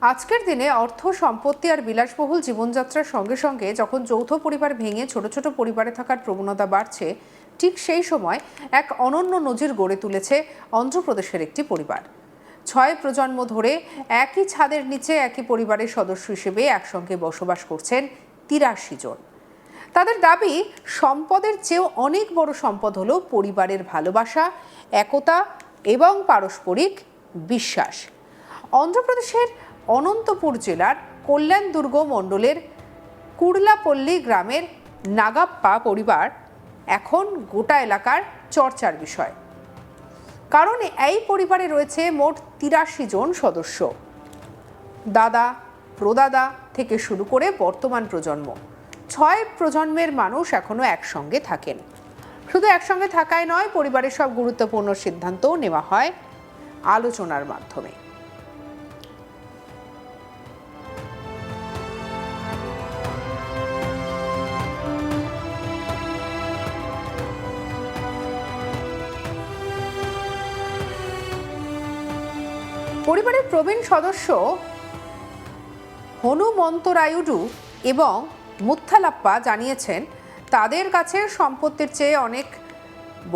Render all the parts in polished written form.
আজকের দিনে অর্থ সম্পত্তি আর বিলাসবহুল জীবনযাত্রার সঙ্গে সঙ্গে যখন যৌথ পরিবার ভেঙে ছোট ছোট পরিবারে থাকার প্রবণতা বাড়ছে, ঠিক সেই সময় এক অনন্য নজির গড়ে তুলেছে অন্ধ্রপ্রদেশের একটি পরিবার। 6 প্রজন্ম ধরে একই ছাদের নিচে একই পরিবারের সদস্য হিসেবে একসঙ্গে বসবাস করছেন 83 জন। তাদের দাবি, সম্পদের চেয়েও অনেক বড় সম্পদ হলো পরিবারের ভালোবাসা, একতা এবং পারস্পরিক বিশ্বাস। অন্ধ্রপ্রদেশের অনন্তপুর জেলার কল্যাণদুর্গ মণ্ডলের কুড়লাপল্লী গ্রামের নাগাপ্পা পরিবার এখন গোটা এলাকার চর্চার বিষয়। কারণ এই পরিবারে রয়েছে মোট 83 জন সদস্য। দাদা, প্রদাদা থেকে শুরু করে বর্তমান প্রজন্ম, 6 প্রজন্মের মানুষ এখনো একসঙ্গে থাকেন। শুধু একসঙ্গে থাকায় নয়, পরিবারের সব গুরুত্বপূর্ণ সিদ্ধান্তও নেওয়া হয় আলোচনার মাধ্যমে। পরিবারের প্রবীণ সদস্য হনুমন্তরায়ুডু এবং মুথালাপ্পা জানিয়েছেন, তাদের কাছে সম্পত্তির চেয়ে অনেক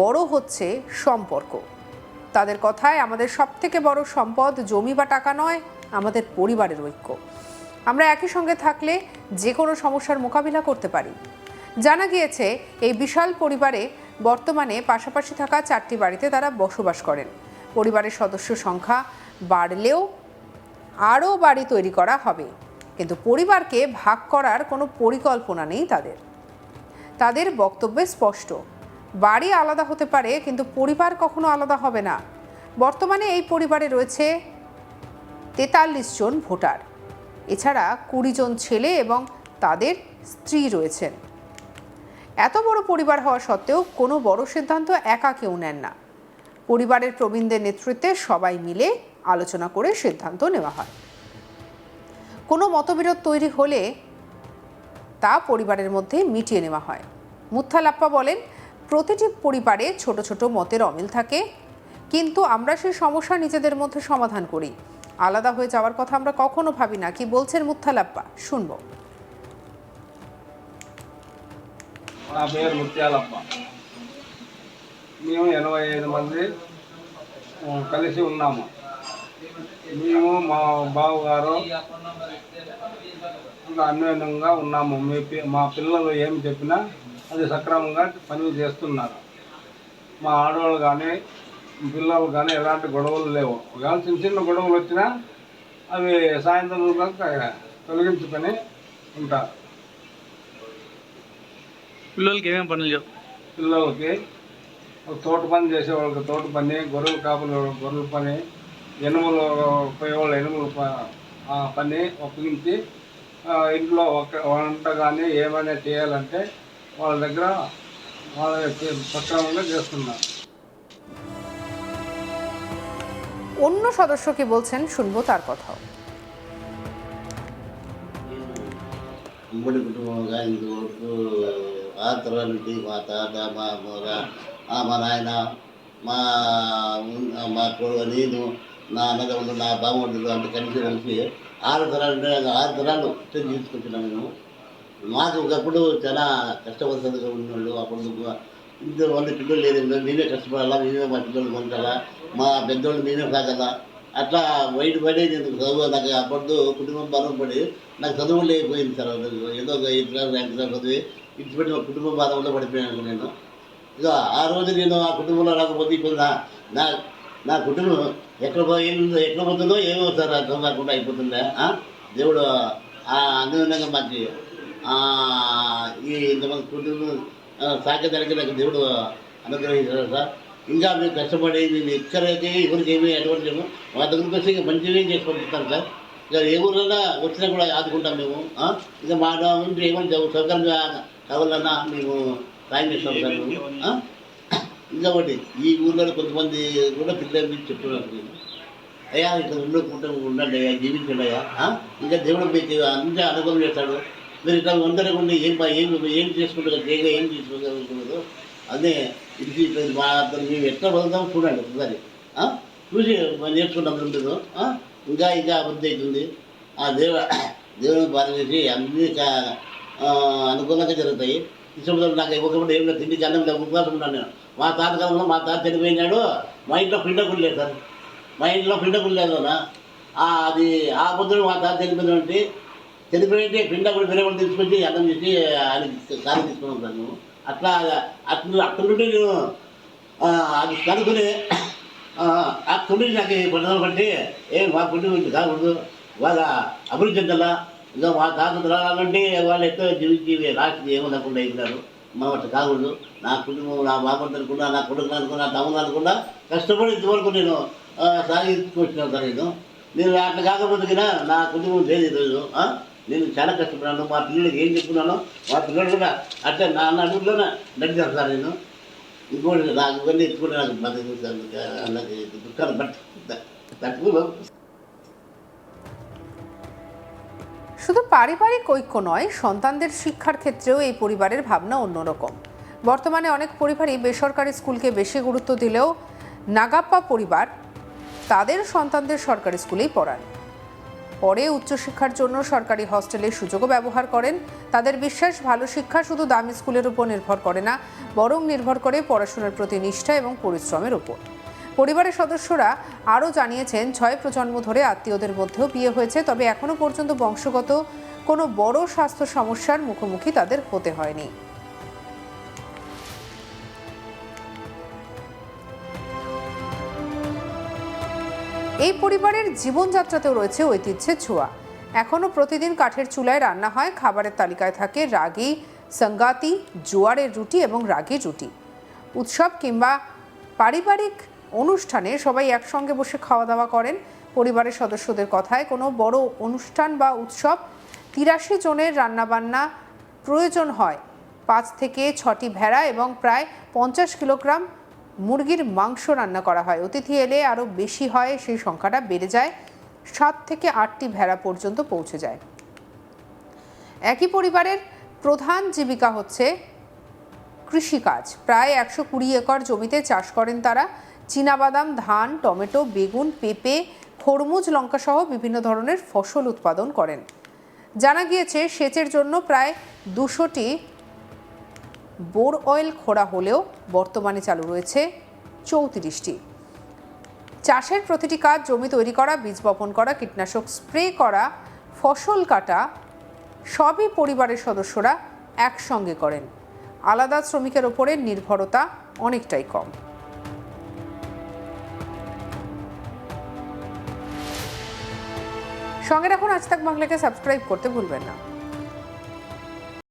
বড় হচ্ছে সম্পর্ক। তাদের কথায়, আমাদের সবথেকে বড় সম্পদ জমি বা টাকা নয়, আমাদের পরিবারের ঐক্য। আমরা একই সঙ্গে থাকলে যে কোনো সমস্যার মোকাবিলা করতে পারি। জানা গিয়েছে, এই বিশাল পরিবারে বর্তমানে পাশাপাশি থাকা 4টি বাড়িতে তারা বসবাস করেন। পরিবারের সদস্য সংখ্যা বাড়লেও আরও বাড়ি তৈরি করা হবে, কিন্তু পরিবারকে ভাগ করার কোনো পরিকল্পনা নেই তাদের। তাদের বক্তব্যে স্পষ্ট, বাড়ি আলাদা হতে পারে, কিন্তু পরিবার কখনো আলাদা হবে না। বর্তমানে এই পরিবারে রয়েছে 43 জন ভোটার, এছাড়া 20 জন ছেলে এবং তাদের স্ত্রী রয়েছেন। এত বড় পরিবার হওয়া সত্ত্বেও কোনো বড় সিদ্ধান্ত একা কেউ নেন না। পরিবারের প্রবীণদের নেতৃত্বে সবাই মিলে আলোচনা করে সিদ্ধান্ত নেওয়া হয়। কোনো মতবিরোধ তৈরি হলে তা পরিবারের মধ্যে মিটিয়ে নেওয়া হয়। মুথালাপ্পা বলেন, প্রতিটি পরিবারে ছোট ছোট মতের অমিল থাকে, কিন্তু আমরা সেই সমস্যা নিজেদের মধ্যে সমাধান করি। আলাদা হয়ে যাওয়ার কথা আমরা কখনো ভাবি না। কি বলছেন মুথালাপ্পা, শুনবো। నా పేరు ముత్యాలప్ప. మేము 85 మంది కలిసి ఉన్నాము. మేము మా బావగారు అన్యోన్యంగా ఉన్నాము. మా పిల్లలు ఏమి చెప్పినా అది సక్రమంగా పని చేస్తున్నారు. మా ఆడవాళ్ళు కానీ పిల్లలు కానీ ఎలాంటి గొడవలు లేవు. ఒకవేళ చిన్న చిన్న గొడవలు వచ్చినా అవి సాయంత్రం దాకా తొలగించుకొని ఉంటారు. పిల్లలకి ఏమేమి పనులు చేస్తారు? పిల్లలకి తోట పని చేసే వాళ్ళకి తోట పని, గొర్రెలు కాపులు గొర్రెల పని, ఎనుములు పోయేవాళ్ళు ఎనుములు పని ఒప్పించి ఇంట్లో వంట కానీ ఏమైనా చేయాలంటే వాళ్ళ దగ్గర వాళ్ళ సక్రమంగా చేస్తున్నారు. অন্য সদস্য কি বলছেন, শুনবো তার কথাও। ఉమ్మడి కుటుంబంగా ఇంతవరకు ఆ తరాల నుంచి మా తాత, మా నాయన, మా మా నేను, నా అన్నదమ్ములు, నా బామ్మడులు అంత కలిసి 6 తరాలు 6 తరాలు తీసుకొచ్చినాం మేము. మాకు ఒకప్పుడు చాలా కష్టపడుతుందిగా ఉన్నోళ్ళు. అప్పుడు ఇద్దరు వంద పిల్లలు లేదు, నేనే కష్టపడాలా, నేనే మా పిల్లలు కొనకాలా, మా పెద్దోళ్ళు నేనే సాగాల. అట్లా బయట పడి నేను చదువు, నాకు అప్పుడు కుటుంబం బాధపడి నాకు చదువు లేకపోయింది సార్. ఏదో ఒక 8 క్లాస్ 9 క్లాస్ చదివి ఇచ్చిపెట్టి మా కుటుంబం బాధలో పడిపోయాను నేను. ఇక ఆ రోజు నేను ఆ కుటుంబంలో రాకపోతే ఇప్పుడు నా కుటుంబం ఎక్కడ పోతుందో ఏమో సార్ అర్థం కాకుండా అయిపోతుందా. దేవుడు అన్యోన్యంగా మాకు ఈ ఇంతమంది కుటుంబం సాకేదానికి నాకు దేవుడు అనుగ్రహించారు సార్. ఇంకా మేము కష్టపడి నేను ఎక్కడైతే ఎవరికి ఏమి ఎటువంటి మా దగ్గరికి వస్తే ఇక మంచిగా చేసి పంపిస్తాను సార్. ఇక ఏ ఊళ్ళన్నా వచ్చినా కూడా ఆదుకుంటాం మేము. ఇక మా ఇంటి ఏమైనా సౌకర్యంగా కావాలన్నా మేము సాయం చేస్తాం సార్ మేము. ఇంకా ఒకటి, ఈ ఊళ్ళో కొంతమంది కూడా పిల్లలు చెప్తున్నారు, అయ్యా ఇట్లా ఉండండి అయ్యా, జీవించండి అయ్యా, ఇంకా దేవుడు మీకు అంతా అనుభవం చేస్తాడు. మీరు ఇట్లా ఉండకుండా ఏం చేసుకుంటారు, ఏం చేసుకోగలుగుతున్నారు. అదే ఇది మా మేము ఎట్లా బతుకుతామో చూడండి ఒకసారి, చూసి నేర్చుకుంటాం ఉండదు. ఇంకా అభివృద్ధి అవుతుంది. ఆ దేవుని పారవేసి అన్నీ అనుకూలంగా జరుగుతాయి. ఇష్టపడుతుంది నాకు ఇవ్వకుండా ఏం లేదు, తిండి అన్నం లేదు, ఉపవాసం ఉన్నాను నేను. మా తాతకాలంలో మా తాత చనిపోయినాడు, మా ఇంట్లో పిండకులు లేదు సార్, మా ఇంట్లో పిండకులు లేదు అన్న. అది ఆ పొద్దున మా తాత చనిపోయినటువంటి చనిపోయింటే పిండకుడు పిల్లలు తీసుకొచ్చి అన్నం చేసి ఆయనకి సారి తీసుకున్నాం సార్ మేము. అట్లా అక్కడ నుండి నేను అది కనుక్కుని ఆ తుండ్రి నాకు పట్టుదల బట్టి మా పుట్టి గురించి కాకూడదు, బాగా అభివృద్ధి చెందాలా. ఇంకా మా తాత తరాలంటే వాళ్ళు ఎంతో జీవించి రాష్ట్రం ఏమనకుండా అయిపోయినారు. మనం అట్లా కాకూడదు. నా కుటుంబం, నా బాబు అనుకున్నా, నా కొడుకు అనుకున్నా, తమ్ముడు అనుకున్నా కష్టపడి ఇంతవరకు నేను సాగించుకొచ్చినాను సార్. నేను అట్లా కాకపోతే నా కుటుంబం లేదు ఈరోజు. నేను చాలా కష్టపడినాను. మా పిల్లలకి ఏం చెప్తున్నానో మా పిల్లలు కూడా అట్లా నా అడుగులోనే నడిచాను సార్. నేను ఇంకోటి నాకు ఇవన్నీ ఎత్తుకుంటే నాకు బతికి దుఃఖాలు తక్కువ। শুধু পারিবারিক ঐক্য নয়, সন্তানদের শিক্ষার ক্ষেত্রেও এই পরিবারের ভাবনা অন্যরকম। বর্তমানে অনেক পরিবারই বেসরকারি স্কুলকে বেশি গুরুত্ব দিলেও নাগাপ্পা পরিবার তাদের সন্তানদের সরকারি স্কুলেই পড়ান। পরে উচ্চশিক্ষার জন্য সরকারি হস্টেলের সুযোগও ব্যবহার করেন। তাদের বিশ্বাস, ভালো শিক্ষা শুধু দামি স্কুলের উপর নির্ভর করে না, বরং নির্ভর করে পড়াশোনার প্রতি নিষ্ঠা এবং পরিশ্রমের উপর। পরিবারের সদস্যরা আরও জানিয়েছেন, 6 প্রজন্ম ধরে আত্মীয়দের মধ্যেও বিয়ে হয়েছে, তবে এখনও পর্যন্ত বংশগত কোনো বড় স্বাস্থ্য সমস্যার মুখোমুখি তাদের হতে হয়নি। এই পরিবারের জীবনযাত্রাতেও রয়েছে ঐতিহ্যের ছোঁয়া। এখনও প্রতিদিন কাঠের চুলায় রান্না হয়, খাবারের তালিকায় থাকে রাগি সঙ্গাতি, জোয়ারের রুটি এবং রাগি রুটি। উৎসব কিংবা পারিবারিক অনুষ্ঠানে সবাই একসঙ্গে বসে খাওয়া দাওয়া করেন। পরিবারের সদস্যদের কথায় কোনো বড় অনুষ্ঠান বা উৎসব 83 জনের রান্নাবান্না প্রয়োজন হয়। 5 থেকে 6টি ভেড়া এবং প্রায় 50 কিলোগ্রাম মুরগির মাংস রান্না করা হয়। অতিথি এলে আরও বেশি হয়, সেই সংখ্যাটা বেড়ে যায়, 7 থেকে 8টি ভেড়া পর্যন্ত পৌঁছে যায়। একই পরিবারের প্রধান জীবিকা হচ্ছে কৃষিকাজ। প্রায় 120 একর জমিতে চাষ করেন তারা। চীনাবাদাম, ধান, টমেটো, বেগুন, পেঁপে, খরমুজ, লঙ্কা সহ বিভিন্ন ধরনের ফসল উৎপাদন করেন। জানা গিয়েছে, সেচের জন্য প্রায় 200টি বোর অয়েল খোঁড়া হলেও বর্তমানে চালু রয়েছে 34টি। চাষের প্রতিটি কাজ, জমি তৈরি করা, বীজ বপন করা, কীটনাশক স্প্রে করা, ফসল কাটা, সবই পরিবারের সদস্যরা একসঙ্গে করেন। আলাদা শ্রমিকের ওপরে নির্ভরতা অনেকটাই কম। সঙ্গে রাখুন আজ তাক বাংলাকে, সাবস্ক্রাইব করতে ভুলবেন না।